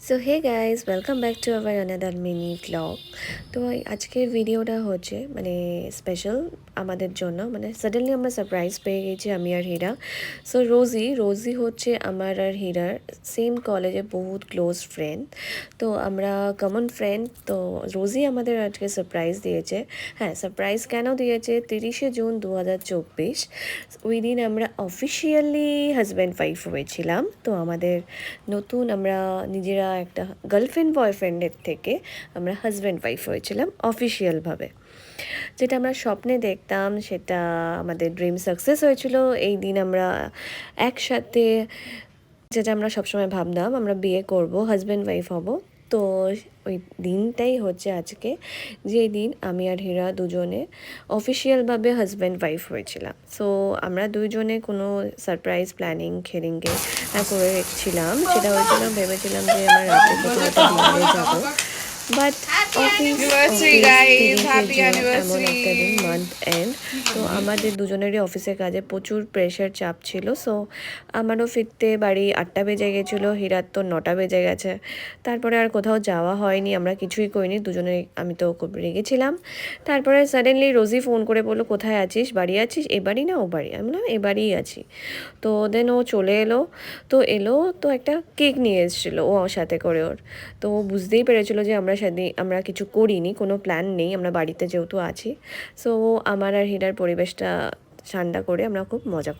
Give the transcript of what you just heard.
So hey guys welcome back to our another mini vlog. তো আজকের ভিডিওটা হচ্ছে মানে স্পেশাল আমাদের জন্য, মানে সাডেনলি আমরা সারপ্রাইজ পেয়ে গেছি আমি আর হীরা। সো রোজি হচ্ছে আমার আর হীরার সেম কলেজে বহুত ক্লোজ ফ্রেন্ড। তো আমরা কমন ফ্রেন্ড। তো রোজি আমাদের আজকে সারপ্রাইজ দিয়েছে। হ্যাঁ, সারপ্রাইজ কেন দিয়েছে, 30শে জুন 2024 ওই দিন আমরা অফিসিয়ালি হাজব্যান্ড ওয়াইফ হয়েছিলাম। তো আমাদের নতুন আমরা নিজেরা একটা গার্লফ্রেন্ড বয়ফ্রেন্ডের থেকে আমরা হাজব্যান্ড ওয়াইফ হয়েছিলাম অফিসিয়ালভাবে। যেটা আমরা স্বপ্নে দেখতাম সেটা আমাদের ড্রিম সাকসেস হয়েছিল এই দিন আমরা একসাথে। যেটা আমরা সবসময় ভাবতাম আমরা বিয়ে করব, হাজব্যান্ড ওয়াইফ হব। তো ওই দিনটাই হচ্ছে আজকে, যে দিন আমি আর হীরা দুজনে অফিসিয়ালভাবে হাজব্যান্ড ওয়াইফ হয়েছিলাম। সো আমরা দুজনে কোনো সারপ্রাইজ প্ল্যানিং খেলিংকে করে রেখেছিলাম। সেটা হয়েছিল, ভেবেছিলাম যে আমরা রাতে কোথাও একটা ডিনারে যাবো, but office Anniversary, office guys. 30শে Happy June এমন একটা দিন, anniversary. Month and. তো আমাদের দুজনেরই অফিসের কাজে প্রচুর প্রেশার চাপ ছিল। সো আমারও ফিরতে বাড়ি 8টা বেজে গেছিলো, হীরার তো 9টা বেজে গেছে। তারপরে আর কোথাও যাওয়া হয়নি, আমরা কিছুই করিনি দুজনে। আমি তো খুব রেগেছিলাম। তারপরে সাডেনলি রোজি ফোন করে বললো, কোথায় আছিস, বাড়ি আছিস? এ বাড়ি না ও বাড়ি? আমি বললাম এ বাড়িই আছি। তো দেন ও চলে এলো। তো একটা কেক নিয়ে এসেছিলো ও আমার সাথে করে ওর। তো ও বুঝতেই পেরেছিলো যে আমরা সেদিন আমরা কিছু করিনি, কোনো প্ল্যান নেই, আমরা বাড়িতে যেহেতু আছি। সো আমার আর হীরার পরিবেশটা ঠান্ডা করে আমরা খুব মজা করি।